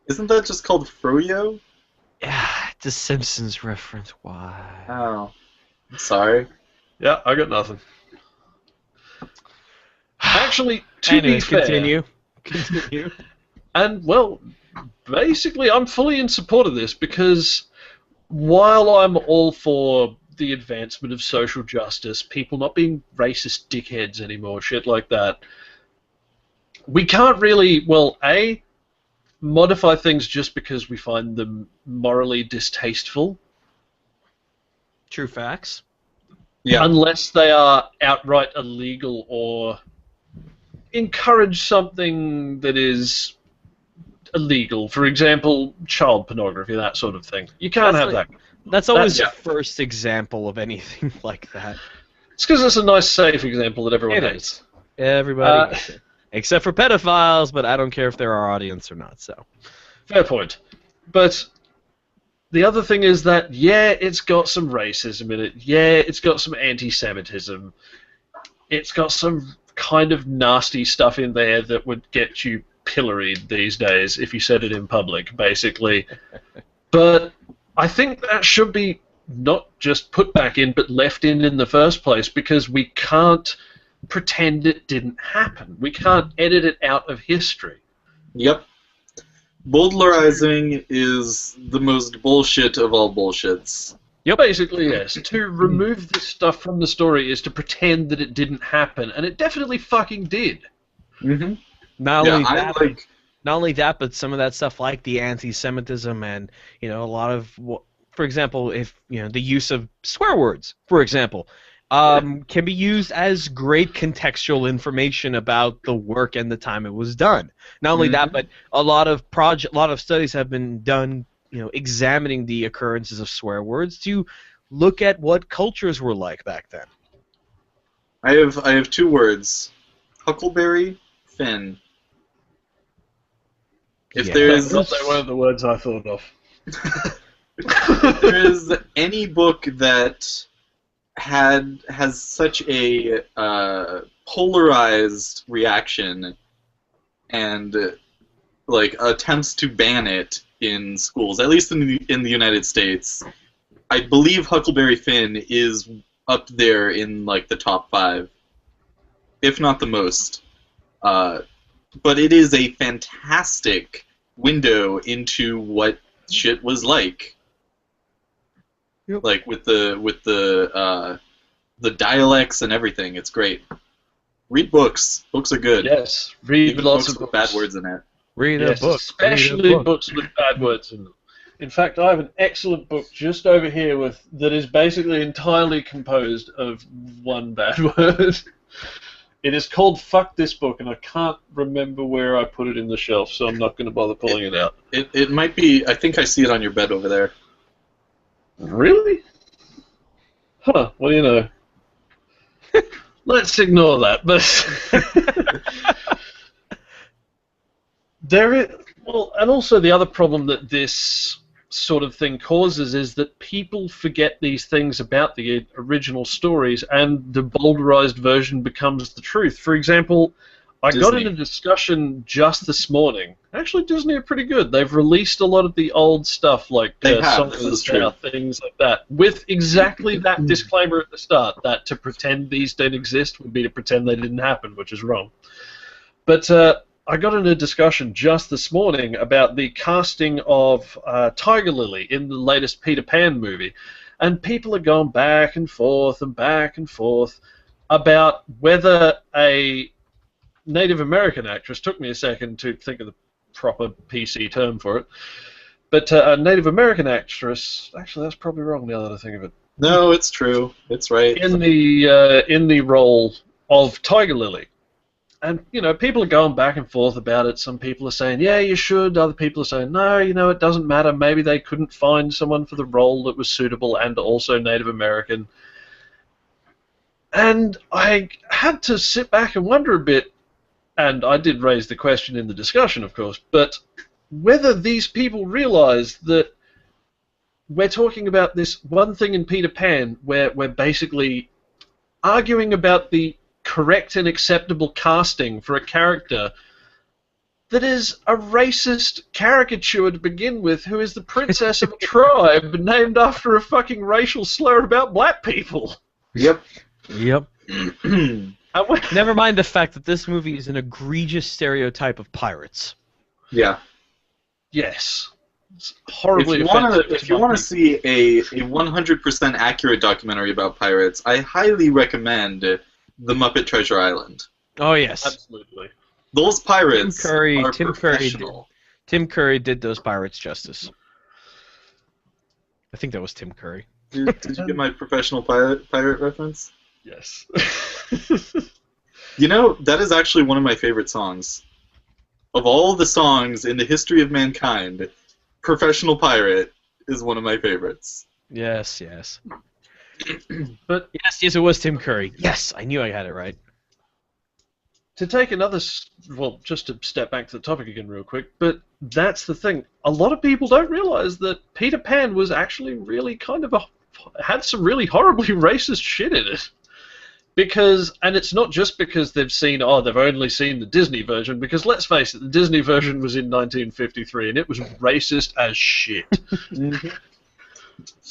Isn't that just called Froyo? Yeah, it's a Simpsons reference. Why? Oh. I'm sorry. Yeah, I got nothing. Actually, to Anyways, be fair, continue. and well, basically, I'm fully in support of this because while I'm all for the advancement of social justice, people not being racist dickheads anymore, shit like that, we can't really, well, A, modify things just because we find them morally distasteful. True facts. Yeah. Unless they are outright illegal or encourage something that is illegal. For example, child pornography, that sort of thing. You can't have that. That's always Yeah. the first example of anything like that. It's because it's a nice, safe example that everyone It hates. Everybody gets it. Except for pedophiles, but I don't care if they're our audience or not, so. Fair point. But the other thing is that, yeah, it's got some racism in it. Yeah, it's got some anti-Semitism. It's got some kind of nasty stuff in there that would get you pilloried these days if you said it in public, basically. But I think that should be not just put back in, but left in the first place, because we can't pretend it didn't happen. We can't edit it out of history. Yep. Bowdlerizing is the most bullshit of all bullshits. Yep. Basically, yes. To remove this stuff from the story is to pretend that it didn't happen, and it definitely fucking did. Mm-hmm. Not Yeah, only I that, like. not only that, but some of that stuff like the anti-Semitism and, you know, a lot of, for example, if, you know, the use of swear words, for example, can be used as great contextual information about the work and the time it was done. Not only that, but a lot of studies have been done, you know, examining the occurrences of swear words to look at what cultures were like back then. I have two words: Huckleberry Finn. If Yeah. there is They weren't the words I thought of. if there is any book that has such a polarized reaction and like attempts to ban it in schools, at least in the United States, I believe Huckleberry Finn is up there in like the top 5, if not the most. But it is a fantastic window into what shit was like. Yep. Like with the dialects and everything. It's great. Read books. Books are good. Yes, read Even lots books of with books. bad words in it. Read Yes, a book. especially read a book. books with bad words in them. In fact, I have an excellent book just over here that is basically entirely composed of one bad word. It is called Fuck This Book, and I can't remember where I put it in the shelf, so I'm not going to bother pulling it out. It might be. I think I see it on your bed over there. Really? Huh, what do you know? Let's ignore that, but there is, well, and also the other problem that this sort of thing causes is that people forget these things about the original stories, and the bowdlerized version becomes the truth. For example, I got in Disney. a discussion just this morning. Actually, Disney are pretty good. They've released a lot of the old stuff, like They have, Song this of the is true. South, things like that, with exactly that disclaimer at the start, that to pretend these don't exist would be to pretend they didn't happen, which is wrong. But I got in a discussion just this morning about the casting of Tiger Lily in the latest Peter Pan movie. and people are going back and forth about whether a Native American actress, took me a second to think of the proper PC term for it, but a Native American actress, actually that's probably wrong now that I think of it, No, it's true. It's right. in the role of Tiger Lily. And, people are going back and forth about it. Some people are saying, yeah, you should. Other people are saying, no, it doesn't matter. Maybe they couldn't find someone for the role that was suitable and also Native American. And I had to sit back and wonder a bit, and I did raise the question in the discussion, of course, but whether these people realize that we're talking about this one thing in Peter Pan where we're basically arguing about the correct and acceptable casting for a character that is a racist caricature to begin with, who is the princess of a tribe named after a fucking racial slur about black people. Yep. Yep. Never mind the fact that this movie is an egregious stereotype of pirates. Yeah. Yes. It's horribly If you want to see a 100% accurate documentary about pirates, I highly recommend The Muppet Treasure Island. Oh yes, absolutely. Those pirates are Tim professional. Tim Curry did those pirates justice. I think that was Tim Curry. Did you get my professional pirate reference? Yes. That is actually one of my favorite songs. Of all the songs in the history of mankind, Professional Pirate is one of my favorites. Yes, yes. But yes, it was Tim Curry. Yes, I knew I had it right. to take another, just to step back to the topic again real quick, but that's the thing. A lot of people don't realize that Peter Pan was actually really had some really horribly racist shit in it. And it's not just because they've only seen the Disney version, because let's face it, the Disney version was in 1953 and it was racist as shit.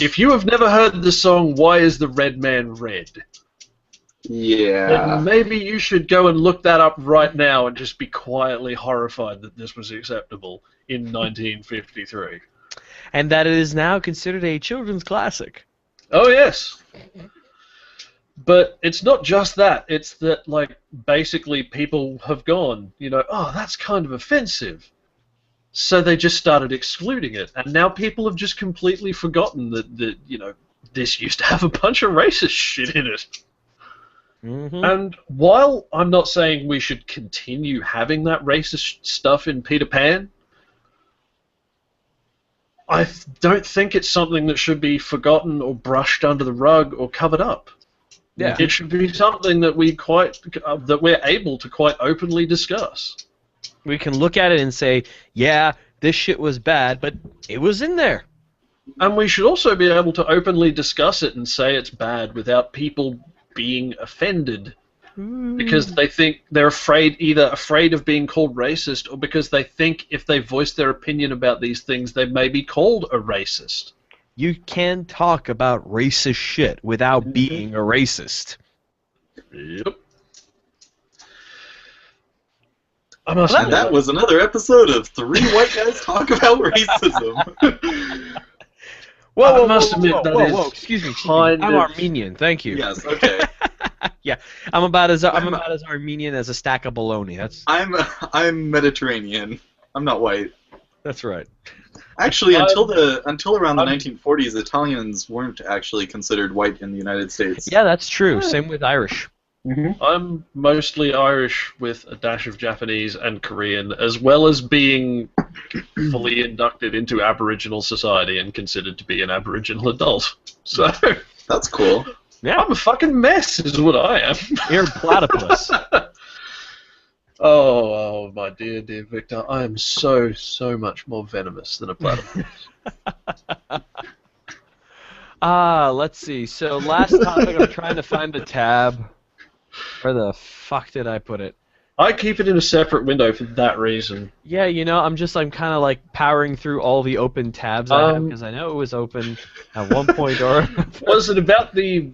If you have never heard the song Why Is the Red Man Red? Yeah. Then maybe you should go and look that up right now and just be quietly horrified that this was acceptable in 1953. And that it is now considered a children's classic. Oh, yes. But it's not just that. It's that, basically people have gone, oh, that's kind of offensive. So they just started excluding it. And now people have just completely forgotten that this used to have a bunch of racist shit in it. Mm-hmm. And while I'm not saying we should continue having that racist stuff in Peter Pan, I don't think it's something that should be forgotten or brushed under the rug or covered up. Yeah. It should be something that we're able to quite openly discuss. We can look at it and say, yeah, this shit was bad, but it was in there. And we should also be able to openly discuss it and say it's bad without people being offended because they think they're either afraid of being called racist or because they think if they voice their opinion about these things, they may be called a racist. You can talk about racist shit without being a racist. Yep. And that was another episode of Three White Guys Talk About Racism. Whoa, excuse me. I'm Armenian, thank you. Yes, okay. Yeah, I'm about as Armenian as a stack of bologna. I'm Mediterranean. I'm not white. That's right. Actually, until around the 1940s, Italians weren't actually considered white in the United States. Yeah, that's true. Same with Irish. Mm-hmm. I'm mostly Irish with a dash of Japanese and Korean, as well as being fully inducted into Aboriginal society and considered to be an Aboriginal adult. So that's cool. Yeah, I'm a fucking mess, is what I am. You're a platypus. Oh, my dear Victor, I am so much more venomous than a platypus. Let's see. So last topic, I'm trying to find the tab. Where the fuck did I put it? I keep it in a separate window for that reason. Yeah, I'm kind of powering through all the open tabs I have because I know it was open at one point or. Was it about the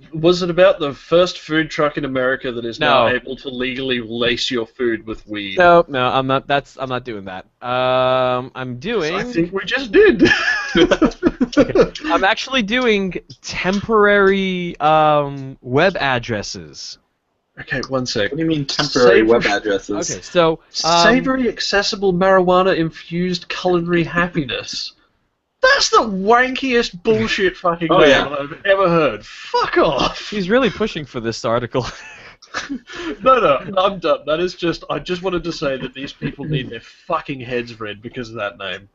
first food truck in America that is now able to legally lace your food with weed? No, I'm not. I'm not doing that. I'm doing. I think we just did. I'm actually doing temporary web addresses. Okay, one sec. What do you mean temporary Save- web addresses? Okay, so Savory, accessible, marijuana-infused culinary happiness. That's the wankiest bullshit fucking Oh, name yeah. I've ever heard. Fuck off. he's really pushing for this article. No, I'm done. That is just. I just wanted to say that these people need their fucking heads read because of that name.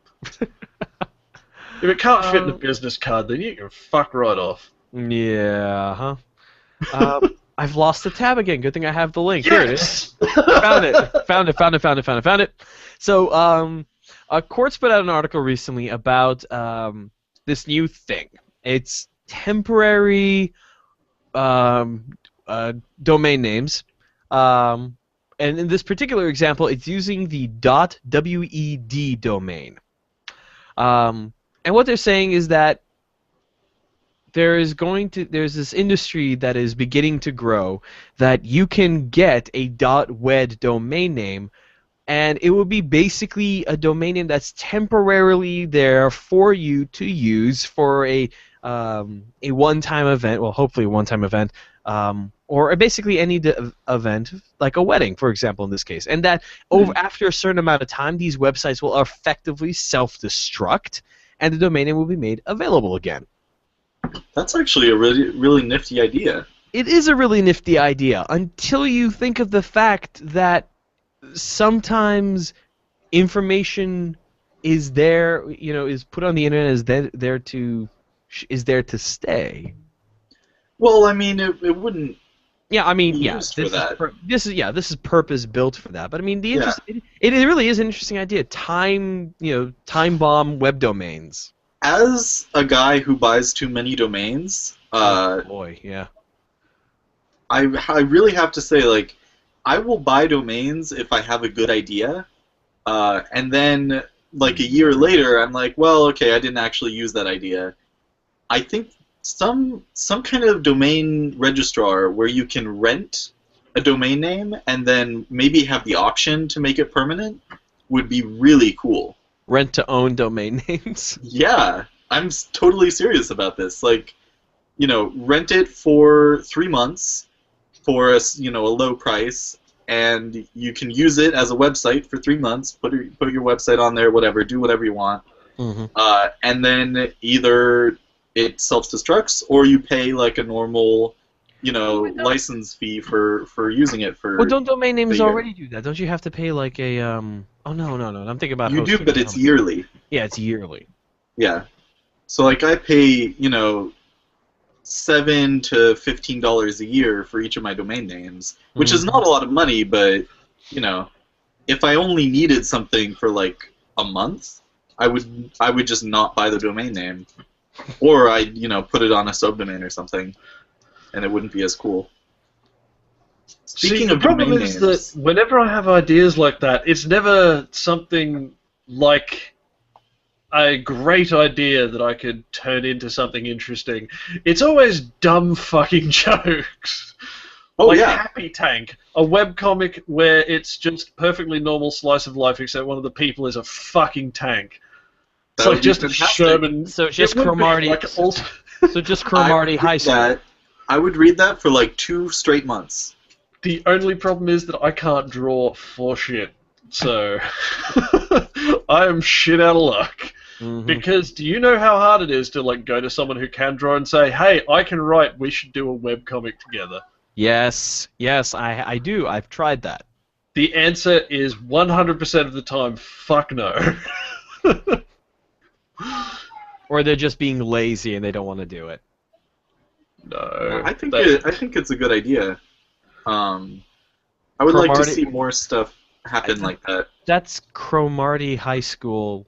If it can't fit in a business card, then you can fuck right off. Yeah, huh? I've lost the tab again. Good thing I have the link. Here it is. Found it. So, Quartz put out an article recently about this new thing. It's temporary domain names. And in this particular example, it's using the .wed domain. And what they're saying is that there's this industry that is beginning to grow that you can get a .wed domain name, and it will be basically a domain name that's temporarily there for you to use for a one-time event. Well, hopefully a one-time event, or basically any event, like a wedding, for example, in this case. And that after a certain amount of time, these websites will effectively self-destruct, and the domain name will be made available again. That's actually a really, really nifty idea. It is a really nifty idea until you think of the fact that sometimes information is there, is put on the internet, is there to stay. Well, I mean, it wouldn't. Yeah, I mean, be yeah, used for that. this is purpose built for that. But I mean, it really is an interesting idea. Time bomb web domains. As a guy who buys too many domains, Oh boy, yeah. I really have to say, like, I will buy domains if I have a good idea, and then, like, a year later, I'm like, well, okay, I didn't actually use that idea. I think some kind of domain registrar where you can rent a domain name and then maybe have the option to make it permanent would be really cool. Rent to own domain names. Yeah, I'm totally serious about this. Like, rent it for 3 months for a low price, and you can use it as a website for 3 months. Put your website on there, whatever. Do whatever you want. Mm-hmm. And then either it self-destructs or you pay like a normal, license fee for using it for. Well, don't domain names year. already do that? Don't you have to pay like a Oh no! I'm thinking about. You do, but it's yearly. Yeah, it's yearly. Yeah. So like I pay $7 to $15 a year for each of my domain names, which is not a lot of money, but if I only needed something for like a month, I would just not buy the domain name, or I'd put it on a subdomain or something, and it wouldn't be as cool. Speaking the of problem domain is names, that whenever I have ideas like that, it's never something like a great idea that I could turn into something interesting. It's always dumb fucking jokes. Oh, like yeah. Happy Tank, a webcomic where it's just perfectly normal slice of life, except one of the people is a fucking tank. It's That would like be just a fantastic. Sherman. So just it would be Cromartie. like also- So just Cromartie High School. I would read that for like 2 straight months. The only problem is that I can't draw for shit, so I am shit out of luck. Mhm. Because do you know how hard it is to like go to someone who can draw and say, "Hey, I can write. We should do a webcomic together." Yes, I do. I've tried that. The answer is 100% of the time, fuck no. Or they're just being lazy and they don't want to do it. No. I think it's a good idea. I would like to Cromartie- see more stuff happen like that. That's Cromartie High School,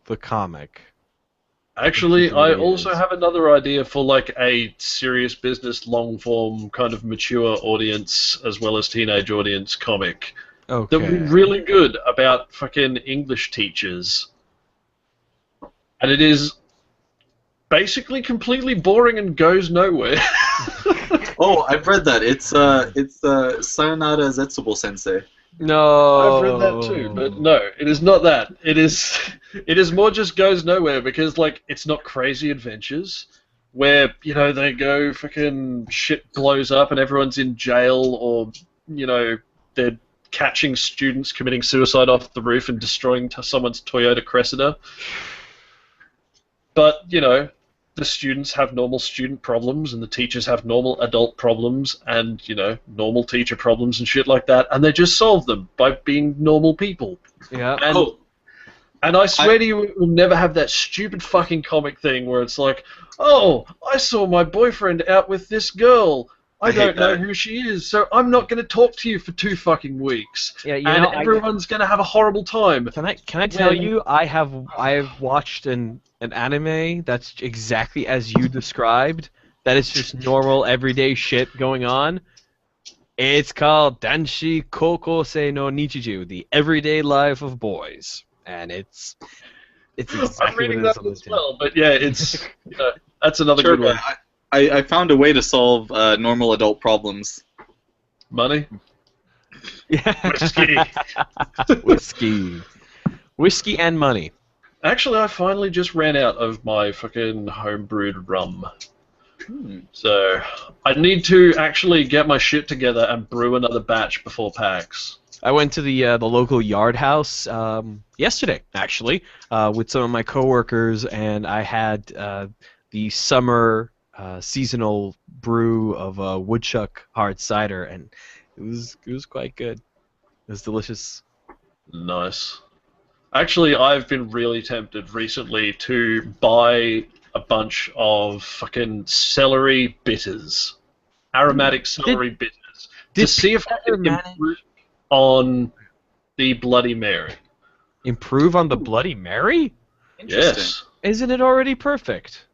the comic. Actually, It really I also is. have another idea for like a serious business, long form, kind of mature audience as well as teenage audience comic Okay. that would be really good about fucking English teachers. And it is basically completely boring and goes nowhere. Oh, I've read that. It's Sayonara Zetsubo Sensei. No. I've read that too, but no, it is not that. It is more just goes nowhere because like it's not Crazy Adventures where they go fucking shit blows up and everyone's in jail or they're catching students committing suicide off the roof and destroying someone's Toyota Cressida. But the students have normal student problems and the teachers have normal adult problems and normal teacher problems and shit like that, and they just solve them by being normal people. Yeah. And I swear to you, it will never have that stupid fucking comic thing where it's like, oh, I saw my boyfriend out with this girl. I don't know who she is, so I'm not going to talk to you for 2 fucking weeks. Yeah, everyone's going to have a horrible time. Can I tell you, I have watched an anime that's exactly as you described. That is just normal, everyday shit going on. It's called Danshi Kokosei no Nichiju, the everyday life of boys, and it's exactly I'm reading what it is that on the as tin. well, but yeah, it's that's another good one. I found a way to solve normal adult problems. Money? Yeah. Whiskey and money. Actually, I finally just ran out of my fucking homebrewed rum. So I need to actually get my shit together and brew another batch before PAX. I went to the local yard house yesterday, actually, with some of my coworkers, and I had the summer seasonal brew of woodchuck hard cider, and it was quite good. It was delicious. Nice. Actually, I've been really tempted recently to buy a bunch of fucking celery bitters, aromatic celery bitters, to see if I can improve on the Bloody Mary. Improve on the Bloody Mary? Yes. Isn't it already perfect?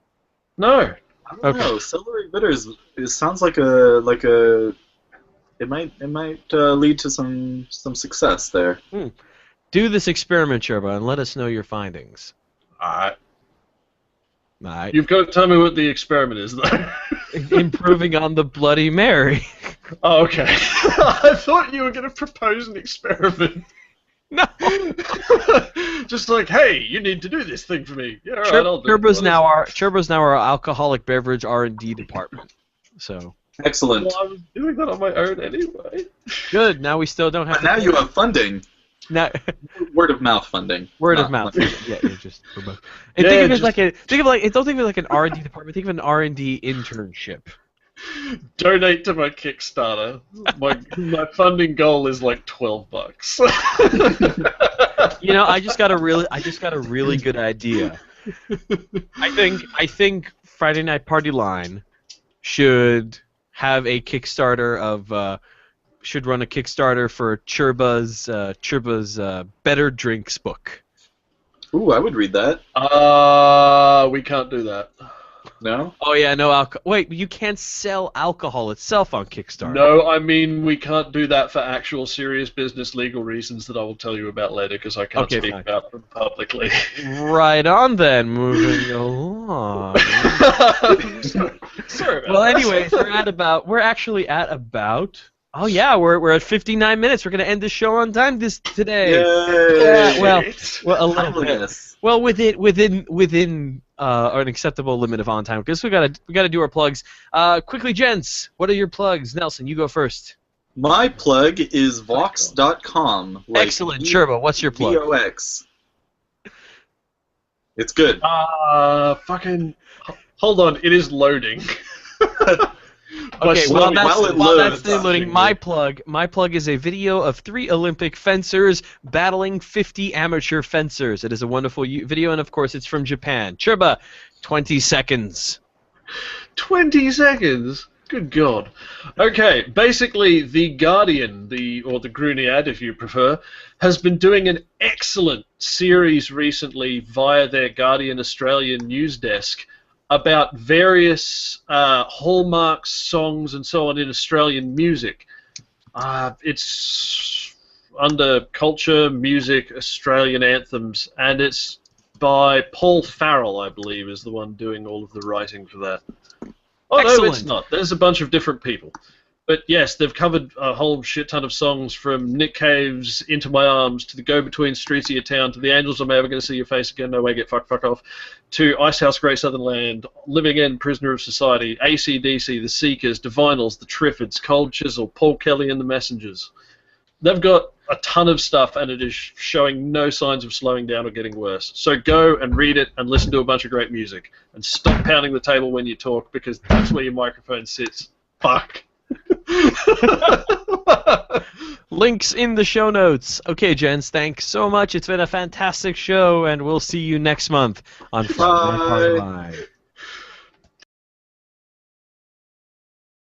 No. I don't know. Celery bitters. It sounds like a. It might lead to some success there. Do this experiment, Sherba, and let us know your findings. Alright. Alright. You've got to tell me what the experiment is, though. Improving on the Bloody Mary. Oh, okay. I thought you were going to propose an experiment. No. Just like, hey, you need to do this thing for me. Yeah, all right, I'll do Turbo's it. now our alcoholic beverage R&D department. So Excellent. Well, I was doing that on my own anyway. good. Now we still don't have. But now you have funding. Now, Word of mouth funding. word Not of mouth. money. Yeah, you're just. And Yeah, think of it just- like don't think of it like an R&D department. Think of an R&D internship. Donate to my Kickstarter. My funding goal is like $12. You know, I just got a really good idea. I think Friday Night Party Line should have a Kickstarter of should run a Kickstarter for Churba's Better Drinks book. Ooh, I would read that. We can't do that. No? Oh yeah, no alcohol. Wait, you can't sell alcohol itself on Kickstarter. No, I mean we can't do that for actual serious business legal reasons that I will tell you about later because I can't Okay, speak fine. about them publicly. Right on then, moving along. Sorry about Well, that. anyways, we're actually at about. Oh yeah, we're at 59 minutes. We're gonna end the show on time today. Yay! Yeah, well, a little bit. Timeliness. Well, within an acceptable limit of on time, because we gotta do our plugs. Quickly, gents, what are your plugs? Nelson, you go first. My plug is Vox.com. Like Excellent, Sherba. What's your plug? VOX. It's good. Fucking. Hold on, it is loading. Okay, While it loads, that's loading. My plug is a video of 3 Olympic fencers battling 50 amateur fencers. It is a wonderful video, and of course, it's from Japan. Churba, 20 seconds. 20 seconds? Good God. Okay, basically, The Guardian, or the Gruniad if you prefer, has been doing an excellent series recently via their Guardian Australian news desk about various hallmark songs and so on in Australian music. It's under Culture, Music, Australian Anthems, and it's by Paul Farrell, I believe, is the one doing all of the writing for that. Oh, no, it's Excellent. not. There's a bunch of different people. But yes, they've covered a whole shit ton of songs from Nick Cave's Into My Arms to the Go-Between Streets of Your Town to The Angels I'm Ever Gonna See Your Face Again, No Way, Get Fuck Off to Icehouse, Great Southern Land, Living End, Prisoner of Society, AC/DC, The Seekers, Divinals, The Triffids, Cold Chisel, Paul Kelly and the Messengers. They've got a ton of stuff, and it is showing no signs of slowing down or getting worse. So go and read it and listen to a bunch of great music. And stop pounding the table when you talk, because that's where your microphone sits. Fuck. Links in the show notes. Okay, gents, thanks so much. It's been a fantastic show, and we'll see you next month on Friday Night Party Live.